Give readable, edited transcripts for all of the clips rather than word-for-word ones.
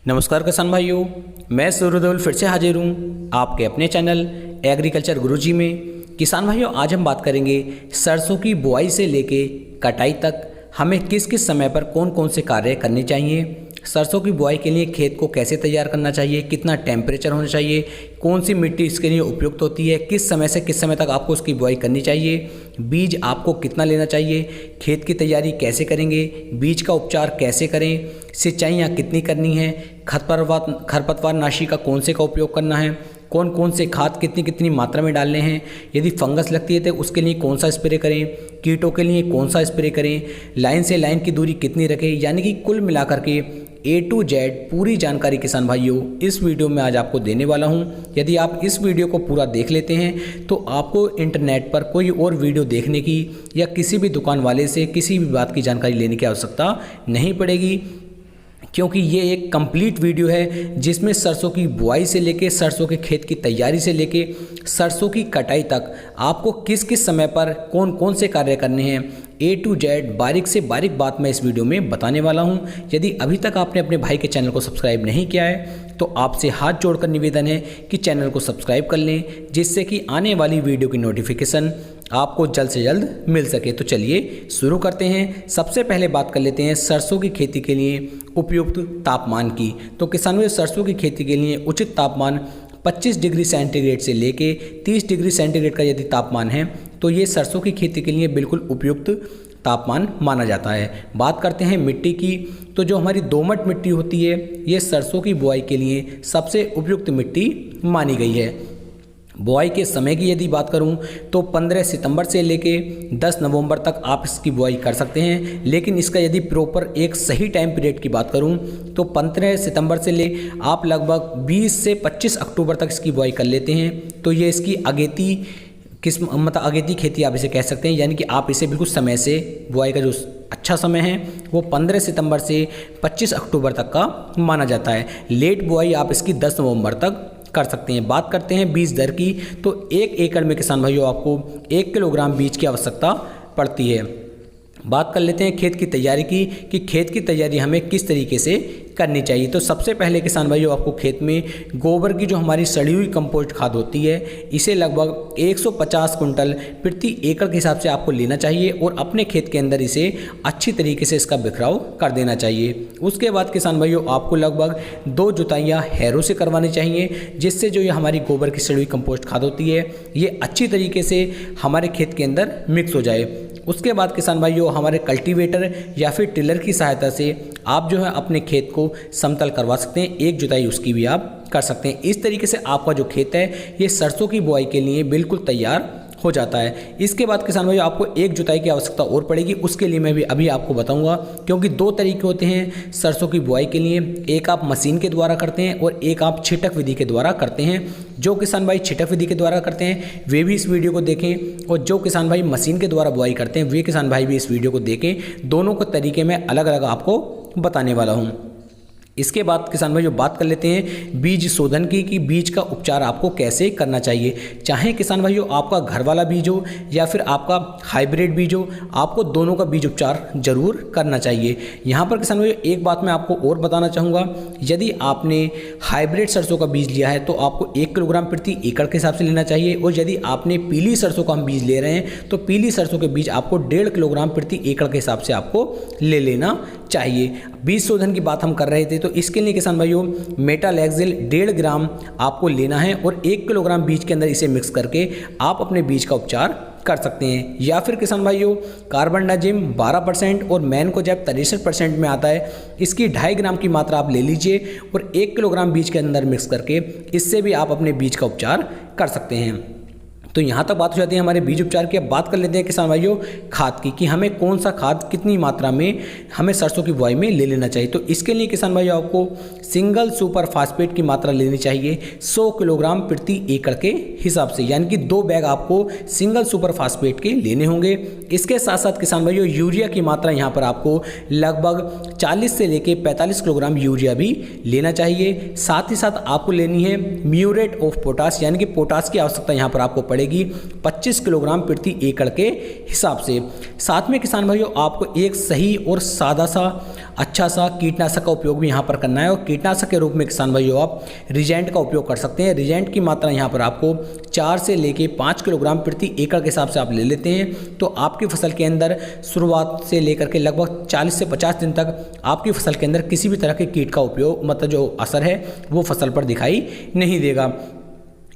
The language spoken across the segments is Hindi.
नमस्कार किसान भाइयों, मैं सूर्यदेव फिर से हाजिर हूँ आपके अपने चैनल एग्रीकल्चर गुरुजी में। किसान भाइयों, आज हम बात करेंगे सरसों की बुआई से लेके कटाई तक हमें किस किस समय पर कौन कौन से कार्य करने चाहिए। सरसों की बुआई के लिए खेत को कैसे तैयार करना चाहिए, कितना टेम्परेचर होना चाहिए, कौन सी मिट्टी इसके लिए उपयुक्त होती है, किस समय से किस समय तक आपको उसकी बुआई करनी चाहिए, बीज आपको कितना लेना चाहिए, खेत की तैयारी कैसे करेंगे, बीज का उपचार कैसे करें, सिंचाइयाँ कितनी करनी है, खरपतवार नाशी का कौन से का उपयोग करना है, कौन कौन से खाद कितनी कितनी मात्रा में डालने हैं, यदि फंगस लगती है तो उसके लिए कौन सा स्प्रे करें, कीटों के लिए कौन सा स्प्रे करें, लाइन से लाइन की दूरी कितनी रखें, यानी कि कुल मिलाकर के A to Z पूरी जानकारी किसान भाइयों इस वीडियो में आज आपको देने वाला हूं। यदि आप इस वीडियो को पूरा देख लेते हैं तो आपको इंटरनेट पर कोई और वीडियो देखने की या किसी भी दुकान वाले से किसी भी बात की जानकारी लेने की आवश्यकता नहीं पड़ेगी, क्योंकि ये एक कंप्लीट वीडियो है जिसमें सरसों की बुआई से लेके सरसों के खेत की तैयारी से लेके सरसों की कटाई तक आपको किस किस समय पर कौन कौन से कार्य करने हैं A to Z बारीक से बारीक बात मैं इस वीडियो में बताने वाला हूं। यदि अभी तक आपने अपने भाई के चैनल को सब्सक्राइब नहीं किया है तो आपसे हाथ जोड़कर निवेदन है कि चैनल को सब्सक्राइब कर लें, जिससे कि आने वाली वीडियो की नोटिफिकेशन आपको जल्द से जल्द मिल सके। तो चलिए शुरू करते हैं। सबसे पहले बात कर लेते हैं सरसों की खेती के लिए उपयुक्त तापमान की। तो किसानों, सरसों की खेती के लिए उचित तापमान 25 डिग्री सेंटीग्रेड से लेके 30 डिग्री सेंटीग्रेड का यदि तापमान है तो ये सरसों की खेती के लिए बिल्कुल उपयुक्त तापमान माना जाता है। बात करते हैं मिट्टी की, तो जो हमारी दोमट मिट्टी होती है ये सरसों की बुआई के लिए सबसे उपयुक्त मिट्टी मानी गई है। बुआई के समय की यदि बात करूं तो 15 सितंबर से लेके 10 नवंबर तक आप इसकी बुआई कर सकते हैं, लेकिन इसका यदि प्रॉपर एक सही टाइम पीरियड की बात करूं तो 15 सितंबर से ले आप लगभग 20 से 25 अक्टूबर तक इसकी बुआई कर लेते हैं। तो ये इसकी अगेती किस्म मतलब अगेती खेती आप इसे कह सकते हैं, यानी कि आप इसे बिल्कुल समय से बुआई का जो अच्छा समय है वो 15 सितंबर से 25 अक्टूबर तक का माना जाता है। लेट बुआई आप इसकी 10 नवंबर तक कर सकते हैं। बात करते हैं बीज दर की, तो 1 एकड़ में किसान भाइयों आपको 1 किलोग्राम बीज की आवश्यकता पड़ती है। बात कर लेते हैं खेत की तैयारी की कि खेत की तैयारी हमें किस तरीके से करनी चाहिए। तो सबसे पहले किसान भाइयों आपको खेत में गोबर की जो हमारी सड़ी हुई कंपोस्ट खाद होती है इसे लगभग 150 कुंटल प्रति एकड़ के हिसाब से आपको लेना चाहिए और अपने खेत के अंदर इसे अच्छी तरीके से इसका बिखराव कर देना चाहिए। उसके बाद किसान भाइयों आपको लगभग 2 जुताइयाँ हैरों से करवानी चाहिए, जिससे जो ये हमारी गोबर की सड़ी हुई कंपोस्ट खाद होती है ये अच्छी तरीके से हमारे खेत के अंदर मिक्स हो जाए। उसके बाद किसान भाइयों हमारे कल्टीवेटर या फिर टिलर की सहायता से आप जो है अपने खेत को समतल करवा सकते हैं, 1 जुताई उसकी भी आप कर सकते हैं। इस तरीके से आपका जो खेत है ये सरसों की बुआई के लिए बिल्कुल तैयार हो जाता है। इसके बाद किसान भाइयों आपको 1 जुताई की आवश्यकता और पड़ेगी, उसके लिए मैं भी अभी आपको बताऊंगा, क्योंकि 2 तरीके होते हैं सरसों की बुआई के लिए। एक आप मशीन के द्वारा करते हैं और एक आप छिटक विधि के द्वारा करते हैं। जो किसान भाई छिटक विधि के द्वारा करते हैं वे भी इस वीडियो को देखें, और जो किसान भाई मशीन के द्वारा बुआई करते हैं वे किसान भाई भी इस वीडियो को देखें। दोनों के तरीके मैं अलग अलग आपको बताने वाला हूँ। इसके बाद किसान भाई जो बात कर लेते हैं बीज शोधन की कि बीज का उपचार आपको कैसे करना चाहिए। चाहे किसान भाइयों आपका घर वाला बीज हो या फिर आपका हाइब्रिड बीज हो, आपको दोनों का बीज उपचार जरूर करना चाहिए। यहाँ पर किसान भाइयों एक बात मैं आपको और बताना चाहूँगा, यदि आपने हाइब्रिड सरसों का बीज लिया है तो आपको 1 किलोग्राम प्रति एकड़ के हिसाब से लेना चाहिए, और यदि आपने पीली सरसों का हम बीज ले रहे हैं तो पीली सरसों के बीज आपको 1.5 किलोग्राम प्रति एकड़ के हिसाब से आपको ले लेना चाहिए। बीज शोधन की बात हम कर रहे थे, तो इसके लिए किसान भाइयों मेटालैक्सिल 1.5 ग्राम आपको लेना है और 1 किलोग्राम बीज के अंदर इसे मिक्स करके आप अपने बीज का उपचार कर सकते हैं। या फिर किसान भाइयों कार्बनडाजिम 12% और मैनकोजेब 63% में आता है, इसकी 2.5 ग्राम की मात्रा आप ले लीजिए और 1 किलोग्राम बीज के अंदर मिक्स करके इससे भी आप अपने बीज का उपचार कर सकते हैं। तो यहाँ तक बात हो जाती है हमारे बीज उपचार की। अब बात कर लेते हैं किसान भाइयों खाद की कि हमें कौन सा खाद कितनी मात्रा में हमें सरसों की बुआई में ले लेना चाहिए। तो इसके लिए किसान भाइयों आपको सिंगल सुपर फास्फेट की मात्रा लेनी चाहिए 100 किलोग्राम प्रति एकड़ के हिसाब से, यानी कि 2 बैग आपको सिंगल सुपर फास्फेट के लेने होंगे। इसके साथ साथ किसान भाइयों यूरिया की मात्रा यहाँ पर आपको लगभग 40 से लेके 45 किलोग्राम यूरिया भी लेना चाहिए। साथ ही साथ आपको लेनी है म्यूरेट ऑफ पोटाश, यानी कि पोटाश की आवश्यकता यहाँ पर आपको पड़ेगी पड़ेगी 25 किलोग्राम प्रति एकड़ के हिसाब से। साथ में किसान भाइयों आपको एक सही और सादा सा अच्छा सा कीटनाशक का उपयोग भी यहाँ पर करना है, और कीटनाशक के रूप में किसान भाइयों आप रिजेंट का उपयोग कर सकते हैं। रिजेंट की मात्रा यहाँ पर आपको 4 से लेके 5 किलोग्राम प्रति एकड़ के हिसाब से आप ले लेते हैं तो आपकी फसल के अंदर शुरुआत से लेकर के लगभग 40 से 50 दिन तक आपकी फसल के अंदर किसी भी तरह के कीट का उपयोग मतलब जो असर है वो फसल पर दिखाई नहीं देगा।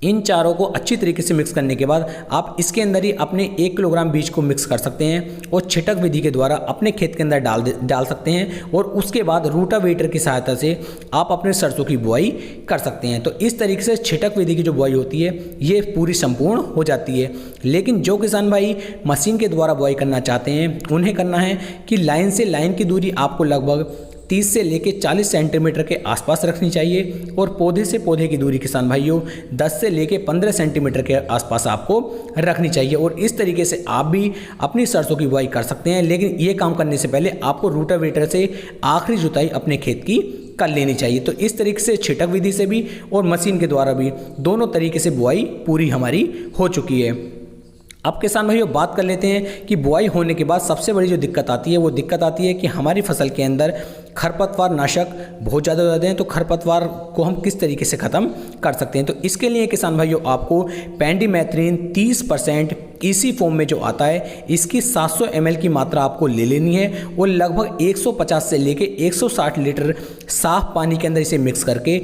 इन चारों को अच्छी तरीके से मिक्स करने के बाद आप इसके अंदर ही अपने 1 किलोग्राम बीज को मिक्स कर सकते हैं और छिटक विधि के द्वारा अपने खेत के अंदर डाल सकते हैं, और उसके बाद रूटावेटर की सहायता से आप अपने सरसों की बुआई कर सकते हैं। तो इस तरीके से छिटक विधि की जो बुआई होती है ये पूरी संपूर्ण हो जाती है। लेकिन जो किसान भाई मशीन के द्वारा बुआई करना चाहते हैं उन्हें करना है कि लाइन से लाइन की दूरी आपको लगभग 30 से लेके 40 सेंटीमीटर के आसपास रखनी चाहिए, और पौधे से पौधे की दूरी किसान भाइयों 10 से लेके 15 सेंटीमीटर के आसपास आपको रखनी चाहिए। और इस तरीके से आप भी अपनी सरसों की बुआई कर सकते हैं। लेकिन ये काम करने से पहले आपको रूटावेटर से आखिरी जुताई अपने खेत की कर लेनी चाहिए। तो इस तरीके से छिटक विधि से भी और मशीन के द्वारा भी दोनों तरीके से बुआई पूरी हमारी हो चुकी है। अब किसान भाइयों बात कर लेते हैं कि बुआई होने के बाद सबसे बड़ी जो दिक्कत आती है वो दिक्कत आती है कि हमारी फसल के अंदर खरपतवार नाशक बहुत ज़्यादा हो जाते हैं। तो खरपतवार को हम किस तरीके से ख़त्म कर सकते हैं, तो इसके लिए किसान भाइयों आपको पेंडिमेथ्रिन 30% इसी फॉर्म में जो आता है इसकी 700 ml की मात्रा आपको ले लेनी है, और लगभग 150 से लेके 160 लीटर साफ पानी के अंदर इसे मिक्स करके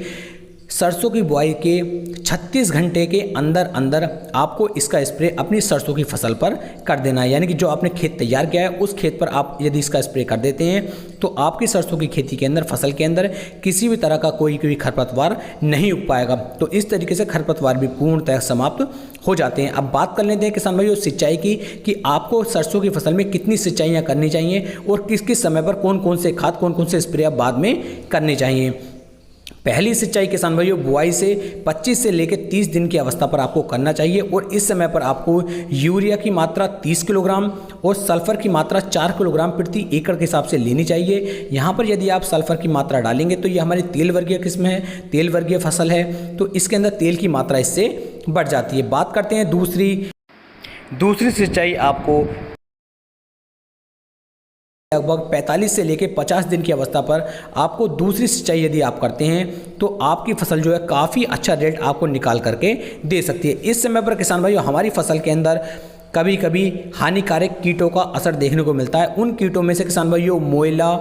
सरसों की बुआई के 36 घंटे के अंदर अंदर आपको इसका स्प्रे अपनी सरसों की फसल पर कर देना है। यानी कि जो आपने खेत तैयार किया है उस खेत पर आप यदि इसका स्प्रे कर देते हैं तो आपकी सरसों की खेती के अंदर फसल के अंदर किसी भी तरह का कोई खरपतवार नहीं उग पाएगा। तो इस तरीके से खरपतवार भी पूर्णतः समाप्त हो जाते हैं। अब बात कर लेते हैं किसान भाइयों सिंचाई की कि आपको सरसों की फसल में कितनी सिंचाइयाँ करनी चाहिए और किस किस समय पर कौन कौन से खाद कौन कौन से स्प्रे आप बाद में करने चाहिए। पहली सिंचाई किसान भाइयों बुआई से 25 से लेकर 30 दिन की अवस्था पर आपको करना चाहिए, और इस समय पर आपको यूरिया की मात्रा 30 किलोग्राम और सल्फर की मात्रा 4 किलोग्राम प्रति एकड़ के हिसाब से लेनी चाहिए। यहाँ पर यदि आप सल्फर की मात्रा डालेंगे तो ये हमारी तेल वर्गीय किस्म है, तेल वर्गीय फसल है, तो इसके अंदर तेल की मात्रा इससे बढ़ जाती है। बात करते हैं दूसरी सिंचाई आपको लगभग 45 से लेकर 50 दिन की अवस्था पर आपको दूसरी सिंचाई यदि आप करते हैं तो आपकी फसल जो है काफ़ी अच्छा रेट आपको निकाल करके दे सकती है। इस समय पर किसान भाइयों हमारी फसल के अंदर कभी कभी हानिकारक कीटों का असर देखने को मिलता है। उन कीटों में से किसान भाइयों मोइला,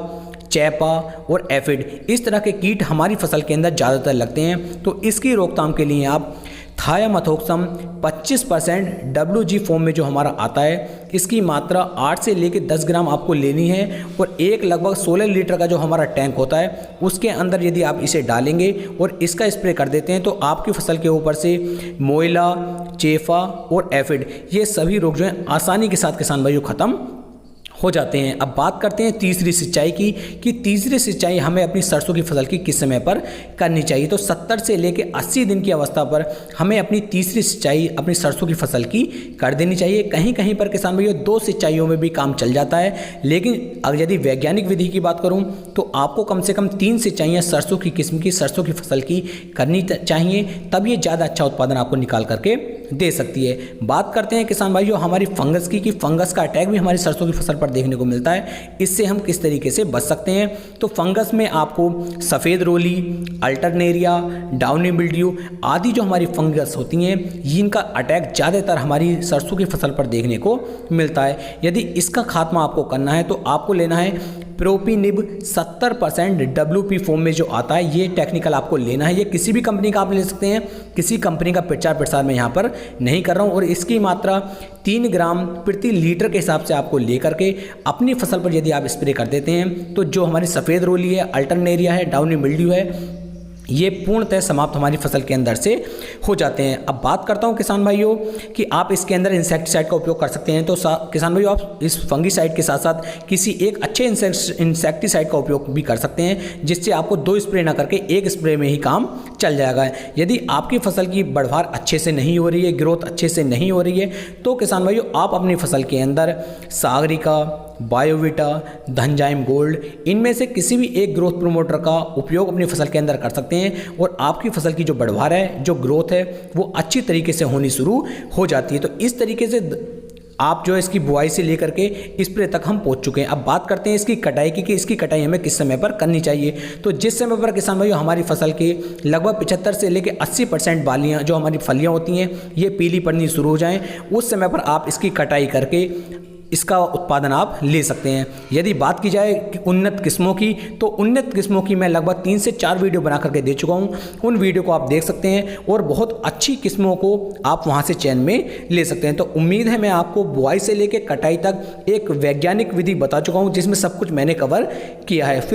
चैपा और एफिड इस तरह के कीट हमारी फसल के अंदर ज़्यादातर लगते हैं। तो इसकी रोकथाम के लिए आप थायामेथोक्सम 25% WG फॉर्म में जो हमारा आता है इसकी मात्रा 8 से लेकर 10 ग्राम आपको लेनी है, और एक लगभग 16 लीटर का जो हमारा टैंक होता है उसके अंदर यदि आप इसे डालेंगे और इसका स्प्रे कर देते हैं तो आपकी फसल के ऊपर से मोइला, चेफा और एफिड ये सभी रोग जो हैं आसानी के साथ किसान भाइयों ख़त्म हो जाते हैं। अब बात करते हैं तीसरी सिंचाई की कि तीसरी सिंचाई हमें अपनी सरसों की फसल की किस समय पर करनी चाहिए। तो 70 से लेकर 80 दिन की अवस्था पर हमें अपनी तीसरी सिंचाई अपनी सरसों की फसल की कर देनी चाहिए। कहीं कहीं पर किसान भाइयों 2 सिंचाइयों में भी काम चल जाता है, लेकिन अगर यदि वैज्ञानिक विधि की बात करूं तो आपको कम से कम 3 सिंचाइयाँ सरसों की किस्म की सरसों की फसल की करनी चाहिए, तब ये ज़्यादा अच्छा उत्पादन आपको निकाल करके दे सकती है। बात करते हैं किसान भाइयों हमारी फंगस की कि फंगस का अटैक भी हमारी सरसों की फसल पर देखने को मिलता है, इससे हम किस तरीके से बच सकते हैं। तो फंगस में आपको सफ़ेद रोली, अल्टरनेरिया, डाउनी मिल्ड्यू आदि जो हमारी फंगस होती हैं इनका अटैक ज़्यादातर हमारी सरसों की फसल पर देखने को मिलता है। यदि इसका खात्मा आपको करना है तो आपको लेना है प्रोपिनिब 70% WP फॉर्म में जो आता है ये टेक्निकल आपको लेना है। ये किसी भी कंपनी का आप ले सकते हैं, किसी कंपनी का प्रचार प्रसार मैं यहाँ पर नहीं कर रहा हूँ, और इसकी मात्रा 3 ग्राम प्रति लीटर के हिसाब से आपको लेकर के अपनी फसल पर यदि आप स्प्रे कर देते हैं तो जो हमारी सफ़ेद रोली है, अल्टरनेरिया है, डाउनी मिल्ड्यू है, ये पूर्णतः समाप्त हमारी फसल के अंदर से हो जाते हैं। अब बात करता हूं किसान भाइयों कि आप इसके अंदर इंसेक्टिसाइड का उपयोग कर सकते हैं। तो किसान भाइयों आप इस फंगीसाइड के साथ साथ किसी एक अच्छे इंसेक्टिसाइड का उपयोग भी कर सकते हैं, जिससे आपको 2 स्प्रे ना करके 1 स्प्रे में ही काम चल जाएगा। यदि आपकी फसल की बढ़वार अच्छे से नहीं हो रही है, ग्रोथ अच्छे से नहीं हो रही है, तो किसान भाइयों आप अपनी फसल के अंदर सागरिका, बायोविटा, धनजाइम गोल्ड, इनमें से किसी भी एक ग्रोथ प्रमोटर का उपयोग अपनी फसल के अंदर कर सकते हैं और आपकी फसल की जो बढ़वार है, जो ग्रोथ है, वो अच्छी तरीके से होनी शुरू हो जाती है। तो इस तरीके से आप जो इसकी बुआई से लेकर के स्प्रे तक हम पहुंच चुके हैं। अब बात करते हैं इसकी कटाई की कि इसकी कटाई हमें किस समय पर करनी चाहिए। तो जिस समय पर किसान भाइयों हमारी फसल के लगभग 75 से लेकर 80% बालियाँ, जो हमारी फलियाँ होती हैं, ये पीली पड़नी शुरू हो जाएं, उस समय पर आप इसकी कटाई करके इसका उत्पादन आप ले सकते हैं। यदि बात की जाए कि उन्नत किस्मों की, तो उन्नत किस्मों की मैं लगभग 3 से 4 वीडियो बना करके दे चुका हूँ। उन वीडियो को आप देख सकते हैं और बहुत अच्छी किस्मों को आप वहाँ से चयन में ले सकते हैं। तो उम्मीद है मैं आपको बुआई से लेकर कटाई तक एक वैज्ञानिक विधि बता चुका हूँ जिसमें सब कुछ मैंने कवर किया है। फिर